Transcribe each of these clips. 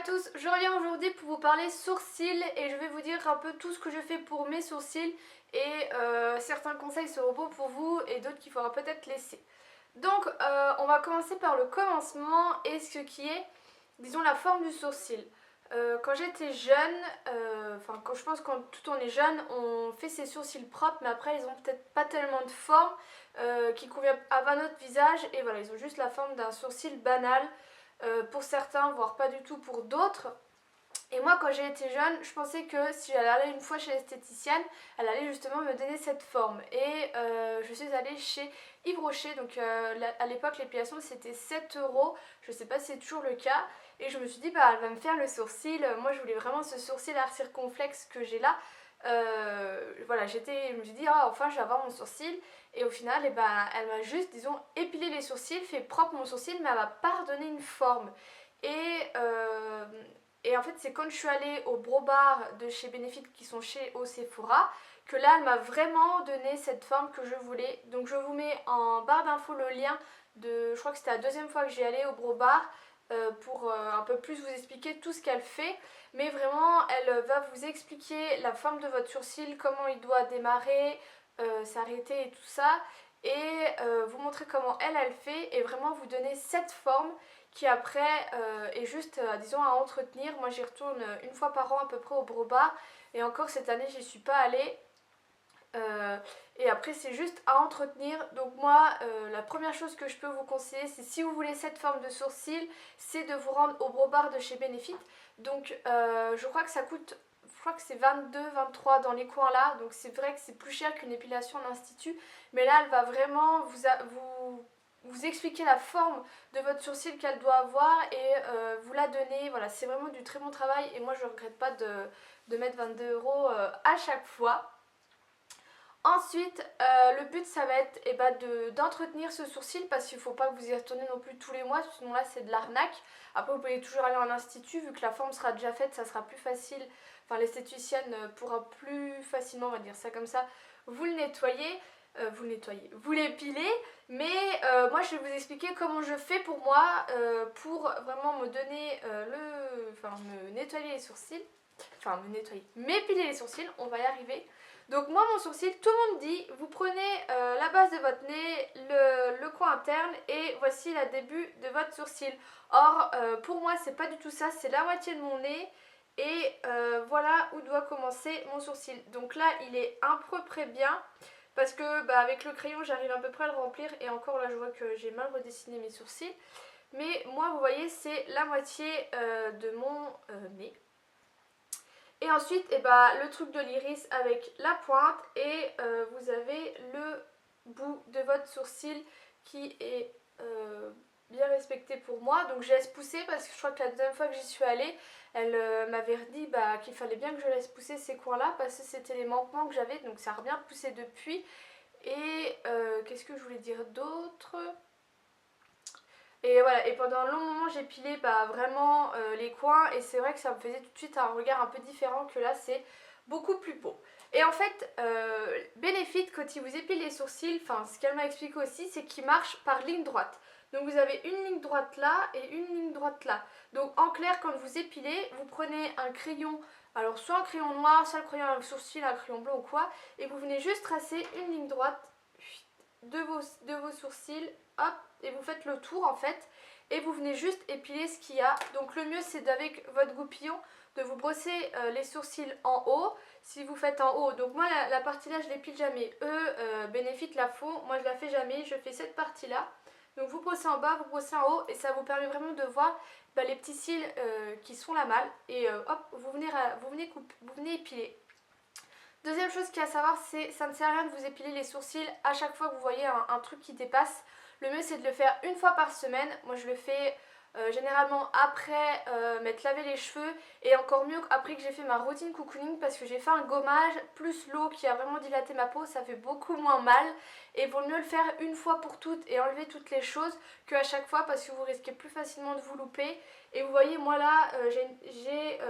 tous, je reviens aujourd'hui pour vous parler sourcils et je vais vous dire un peu tout ce que je fais pour mes sourcils et certains conseils seront bons pour vous et d'autres qu'il faudra peut-être laisser. Donc on va commencer par le commencement et ce qui est, disons, la forme du sourcil. Quand j'étais jeune, quand je pense quand tout on est jeune, on fait ses sourcils propres mais après ils ont peut-être pas tellement de forme qui convient à notre visage et voilà, ils ont juste la forme d'un sourcil banal. Pour certains, voire pas du tout pour d'autres. Et moi, quand j'ai été jeune, je pensais que si j'allais aller une fois chez l'esthéticienne, elle allait justement me donner cette forme. Et je suis allée chez Yves Rocher, donc à l'époque l'épilation c'était 7 €, je sais pas si c'est toujours le cas. Et je me suis dit, bah elle va me faire le sourcil. Moi je voulais vraiment ce sourcil à circonflexe que j'ai là. Voilà, je me suis dit, ah, enfin je vais avoir mon sourcil. Et au final, eh ben, elle m'a juste, disons, épilé les sourcils, fait propre mon sourcil, mais elle m'a pas redonné une forme. Et, euh, et en fait, c'est quand je suis allée au Brobar de chez Benefit, qui sont chez au Sephora, que là, elle m'a vraiment donné cette forme que je voulais. Donc je vous mets en barre d'infos le lien de, je crois que c'était la deuxième fois que j'y allais au Brobar, pour un peu plus vous expliquer tout ce qu'elle fait. Mais vraiment, elle va vous expliquer la forme de votre sourcil, comment il doit démarrer, s'arrêter et tout ça. Et vous montrer comment elle fait et vraiment vous donner cette forme qui après est juste, disons, à entretenir. Moi j'y retourne une fois par an à peu près au Brobar et encore cette année j'y suis pas allée. Et après c'est juste à entretenir. Donc moi la première chose que je peux vous conseiller, c'est si vous voulez cette forme de sourcil, c'est de vous rendre au Brobar de chez Benefit. Donc je crois que ça coûte, je crois que c'est 22, 23 dans les coins là. Donc c'est vrai que c'est plus cher qu'une épilation en institut. Mais là elle va vraiment vous expliquer la forme de votre sourcil qu'elle doit avoir et vous la donner. Voilà, c'est vraiment du très bon travail et moi je ne regrette pas de mettre 22 € à chaque fois. Ensuite, le but ça va être d'entretenir ce sourcil parce qu'il ne faut pas que vous y retourniez non plus tous les mois, sinon là c'est de l'arnaque. Après vous pouvez toujours aller en institut, vu que la forme sera déjà faite, ça sera plus facile. Enfin l'esthéticienne pourra plus facilement, on va dire ça comme ça, vous le nettoyer. Vous l'épilez, mais moi je vais vous expliquer comment je fais pour moi, pour vraiment me donner me nettoyer les sourcils, m'épiler les sourcils, on va y arriver. Donc moi mon sourcil, tout le monde dit, vous prenez la base de votre nez, le coin interne et voici le début de votre sourcil. Or pour moi c'est pas du tout ça, c'est la moitié de mon nez et voilà où doit commencer mon sourcil. Donc là il est à peu près bien parce que avec le crayon j'arrive à peu près à le remplir et encore là je vois que j'ai mal redessiné mes sourcils. Mais moi vous voyez c'est la moitié de mon nez. Et ensuite, le truc de l'iris avec la pointe et vous avez le bout de votre sourcil qui est bien respecté pour moi. Donc je laisse pousser parce que je crois que la deuxième fois que j'y suis allée, elle m'avait dit qu'il fallait bien que je laisse pousser ces coins-là parce que c'était les manquements que j'avais. Donc ça a bien poussé depuis. Et qu'est-ce que je voulais dire d'autre ? Et voilà, et pendant un long moment j'ai pilé vraiment les coins et c'est vrai que ça me faisait tout de suite un regard un peu différent que là c'est beaucoup plus beau. Et en fait, Benefit quand il vous épile les sourcils, ce qu'elle m'a expliqué aussi c'est qu'il marche par ligne droite. Donc vous avez une ligne droite là et une ligne droite là. Donc en clair quand vous épilez, vous prenez un crayon, alors soit un crayon noir, soit un crayon à sourcil, un crayon blanc ou quoi, et vous venez juste tracer une ligne droite de vos sourcils, hop, et vous faites le tour en fait et vous venez juste épiler ce qu'il y a. Donc le mieux c'est d'avec votre goupillon de vous brosser les sourcils en haut si vous faites en haut. Donc moi la partie là je l'épile jamais, eux Benefit la font, moi je la fais jamais, je fais cette partie là. Donc vous brossez en bas, vous brossez en haut et ça vous permet vraiment de voir les petits cils qui sont là mal et hop vous venez épiler. Deuxième chose qu'il y a à savoir, c'est ça ne sert à rien de vous épiler les sourcils à chaque fois que vous voyez un truc qui dépasse. Le mieux c'est de le faire une fois par semaine. Moi je le fais généralement après m'être lavé les cheveux et encore mieux après que j'ai fait ma routine cocooning parce que j'ai fait un gommage plus l'eau qui a vraiment dilaté ma peau, ça fait beaucoup moins mal et il vaut mieux le faire une fois pour toutes et enlever toutes les choses qu'à chaque fois parce que vous risquez plus facilement de vous louper. Et vous voyez moi là j'ai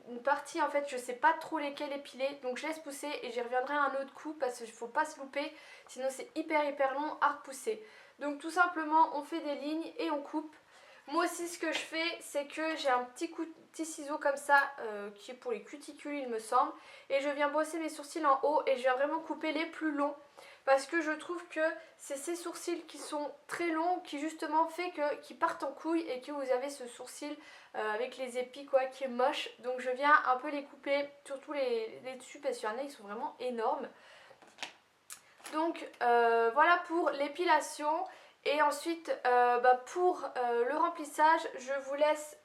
une partie en fait je sais pas trop lesquelles épiler donc je laisse pousser et j'y reviendrai un autre coup parce qu'il ne faut pas se louper sinon c'est hyper long à repousser. Donc tout simplement on fait des lignes et on coupe. Moi aussi ce que je fais, c'est que j'ai un petit ciseau comme ça qui est pour les cuticules il me semble, et je viens brosser mes sourcils en haut et je viens vraiment couper les plus longs parce que je trouve que c'est ces sourcils qui sont très longs qui justement fait que qui partent en couille et que vous avez ce sourcil avec les épis quoi qui est moche. Donc je viens un peu les couper, surtout les dessus parce qu'il y en a ils sont vraiment énormes. Donc voilà pour l'épilation. Et ensuite pour le remplissage, je vous laisse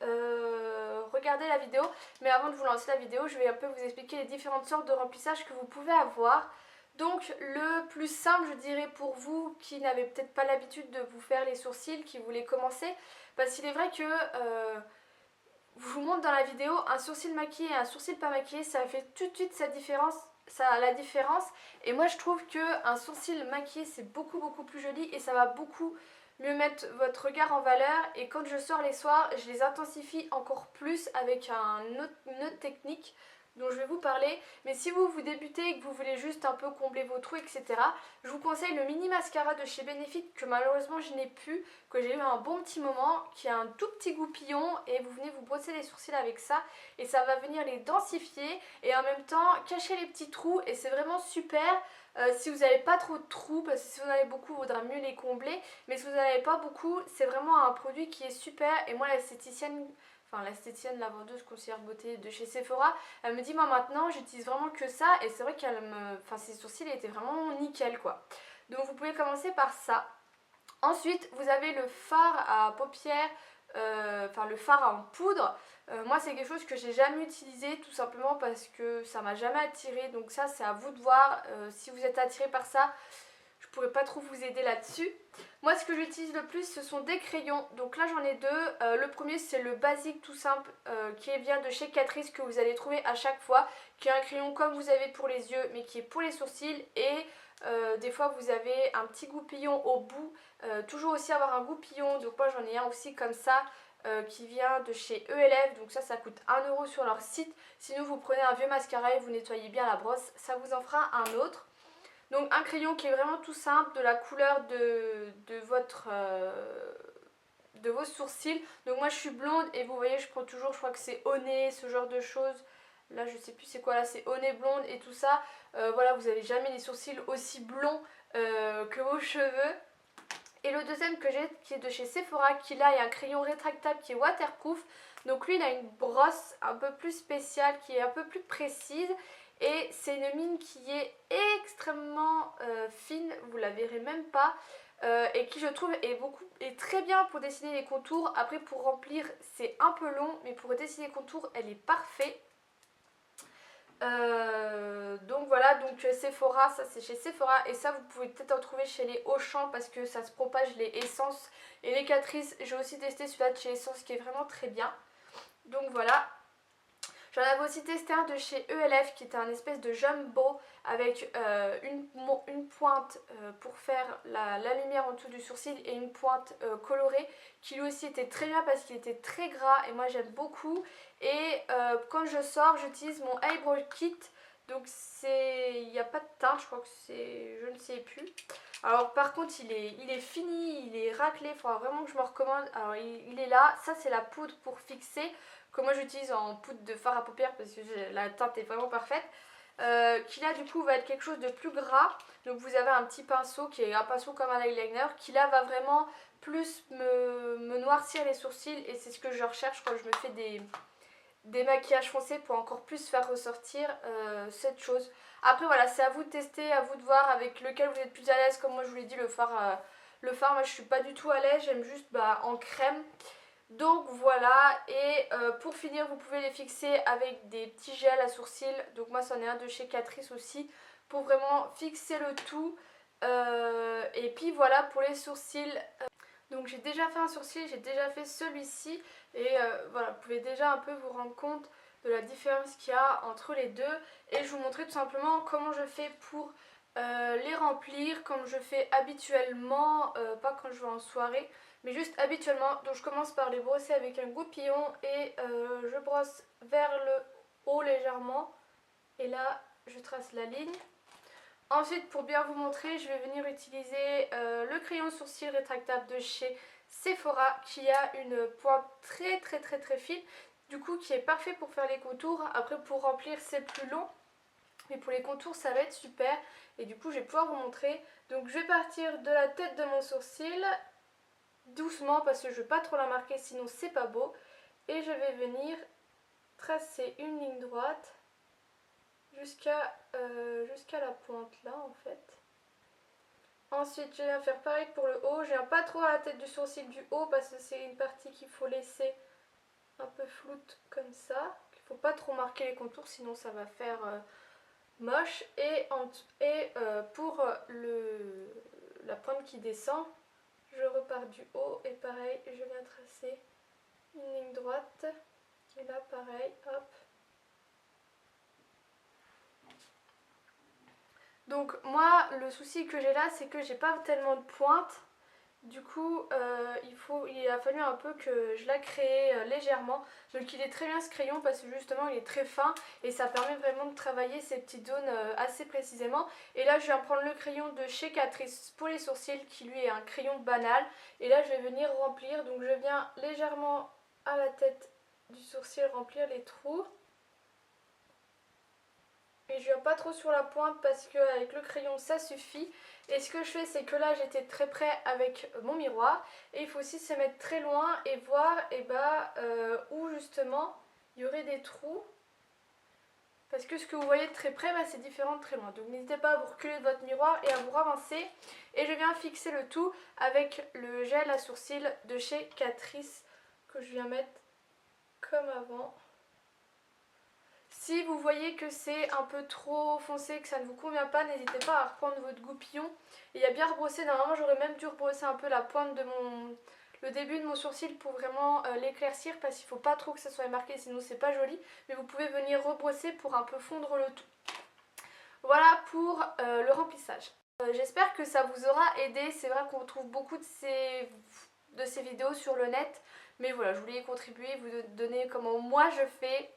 regarder la vidéo. Mais avant de vous lancer la vidéo, je vais un peu vous expliquer les différentes sortes de remplissage que vous pouvez avoir. Donc le plus simple, je dirais, pour vous qui n'avez peut-être pas l'habitude de vous faire les sourcils, qui voulez commencer, parce qu'il est vrai que je vous montre dans la vidéo un sourcil maquillé et un sourcil pas maquillé, ça fait tout de suite sa différence. Ça a la différence, et moi je trouve que un sourcil maquillé c'est beaucoup plus joli et ça va beaucoup mieux mettre votre regard en valeur. Et quand je sors les soirs, je les intensifie encore plus avec une autre technique dont je vais vous parler. Mais si vous débutez et que vous voulez juste un peu combler vos trous, etc., je vous conseille le mini mascara de chez Benefit que malheureusement je n'ai plus, que j'ai eu un bon petit moment, qui a un tout petit goupillon, et vous venez vous brosser les sourcils avec ça et ça va venir les densifier et en même temps cacher les petits trous, et c'est vraiment super. Si vous n'avez pas trop de trous, parce que si vous en avez beaucoup, il vaudra mieux les combler, mais si vous n'en avez pas beaucoup, c'est vraiment un produit qui est super. Et moi l'esthéticienne, la vendeuse conseillère beauté de chez Sephora, elle me dit moi maintenant j'utilise vraiment que ça, et c'est vrai qu'elle me, ses sourcils étaient vraiment nickel quoi. Donc vous pouvez commencer par ça. Ensuite vous avez le fard à paupières, le fard en poudre. Moi c'est quelque chose que j'ai jamais utilisé, tout simplement parce que ça m'a jamais attiré. Donc ça c'est à vous de voir. Si vous êtes attiré par ça, je pourrais pas trop vous aider là-dessus. Moi ce que j'utilise le plus ce sont des crayons. Donc là j'en ai deux. Le premier c'est le basique tout simple qui vient de chez Catrice, que vous allez trouver à chaque fois, qui est un crayon comme vous avez pour les yeux mais qui est pour les sourcils. Et des fois vous avez un petit goupillon au bout. Toujours aussi avoir un goupillon. Donc moi j'en ai un aussi comme ça qui vient de chez ELF. Donc ça coûte 1 euro sur leur site. Sinon vous prenez un vieux mascara et vous nettoyez bien la brosse, ça vous en fera un autre. Donc un crayon qui est vraiment tout simple, de la couleur de vos sourcils. Donc moi je suis blonde et vous voyez je prends toujours, je crois que c'est au nez, ce genre de choses. Là je sais plus c'est quoi, là c'est au nez blonde et tout ça. Voilà, vous n'avez jamais les sourcils aussi blonds que vos cheveux. Et le deuxième que j'ai qui est de chez Sephora, qui là est un crayon rétractable qui est waterproof. Donc lui il a une brosse un peu plus spéciale, qui est un peu plus précise. Et c'est une mine qui est extrêmement fine, vous la verrez même pas. Et qui je trouve est très bien pour dessiner les contours. Après pour remplir c'est un peu long, mais pour dessiner les contours elle est parfaite. Donc voilà, donc Sephora, ça c'est chez Sephora, et ça vous pouvez peut-être en trouver chez les Auchan parce que ça se propage, les Essence et les Catrice. J'ai aussi testé celui-là de chez Essence qui est vraiment très bien. Donc voilà. J'en avais aussi testé un de chez ELF qui était un espèce de jumbo avec une pointe pour faire la lumière en dessous du sourcil et une pointe colorée, qui lui aussi était très bien parce qu'il était très gras et moi j'aime beaucoup. Et quand je sors j'utilise mon eyebrow kit. Donc il n'y a pas de teinte, je crois que c'est, je ne sais plus. Alors par contre il est fini, il est raclé, il faudra vraiment que je me recommande. Alors il est là, ça c'est la poudre pour fixer, que moi j'utilise en poudre de fard à paupières parce que la teinte est vraiment parfaite. Qui là du coup va être quelque chose de plus gras. Donc vous avez un petit pinceau qui est un pinceau comme un eyeliner, qui là va vraiment plus me noircir les sourcils, et c'est ce que je recherche quand je me fais des maquillages foncés, pour encore plus faire ressortir cette chose. Après voilà, c'est à vous de tester, à vous de voir avec lequel vous êtes plus à l'aise. Comme moi je vous l'ai dit, le fard moi je suis pas du tout à l'aise, j'aime juste en crème. Donc voilà, et pour finir vous pouvez les fixer avec des petits gels à sourcils. Donc moi c'en est un de chez Catrice aussi, pour vraiment fixer le tout. Et puis voilà pour les sourcils. Donc j'ai déjà fait un sourcil, j'ai déjà fait celui-ci, et voilà, vous pouvez déjà un peu vous rendre compte de la différence qu'il y a entre les deux. Et je vous montrer tout simplement comment je fais pour les remplir, comme je fais habituellement, pas quand je vais en soirée, mais juste habituellement. Donc je commence par les brosser avec un goupillon et je brosse vers le haut légèrement, et là je trace la ligne. Ensuite, pour bien vous montrer, je vais venir utiliser le crayon sourcil rétractable de chez Sephora qui a une pointe très fine, du coup qui est parfait pour faire les contours. Après pour remplir c'est plus long, mais pour les contours ça va être super et du coup je vais pouvoir vous montrer. Donc je vais partir de la tête de mon sourcil doucement parce que je ne veux pas trop la marquer sinon c'est pas beau, et je vais venir tracer une ligne droite jusqu'à la pointe là en fait. Ensuite je viens faire pareil pour le haut, je viens pas trop à la tête du sourcil du haut parce que c'est une partie qu'il faut laisser un peu floute comme ça, il faut pas trop marquer les contours sinon ça va faire moche. Et pour la pointe qui descend, je repars du haut et pareil je viens tracer une ligne droite et là pareil, hop. Donc moi le souci que j'ai là c'est que j'ai pas tellement de pointe, du coup il a fallu un peu que je la crée légèrement. Donc il est très bien ce crayon parce que justement il est très fin et ça permet vraiment de travailler ces petites zones assez précisément. Et là je viens prendre le crayon de chez Catrice pour les sourcils qui lui est un crayon banal, et là je vais venir remplir. Donc je viens légèrement à la tête du sourcil remplir les trous. Et je viens pas trop sur la pointe parce qu'avec le crayon ça suffit. Et ce que je fais c'est que là j'étais très près avec mon miroir. Et il faut aussi se mettre très loin et voir où justement il y aurait des trous. Parce que ce que vous voyez de très près c'est différent de très loin. Donc n'hésitez pas à vous reculer de votre miroir et à vous ravancer. Et je viens fixer le tout avec le gel à sourcils de chez Catrice que je viens mettre comme avant. Si vous voyez que c'est un peu trop foncé, que ça ne vous convient pas, n'hésitez pas à reprendre votre goupillon et à bien rebrosser. Normalement j'aurais même dû rebrosser un peu la pointe de le début de mon sourcil pour vraiment l'éclaircir, parce qu'il ne faut pas trop que ça soit marqué sinon c'est pas joli. Mais vous pouvez venir rebrosser pour un peu fondre le tout. Voilà pour le remplissage. J'espère que ça vous aura aidé. C'est vrai qu'on trouve beaucoup de ces vidéos sur le net, mais voilà, je voulais y contribuer, vous donner comment moi je fais.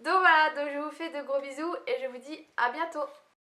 Donc voilà, donc je vous fais de gros bisous et je vous dis à bientôt.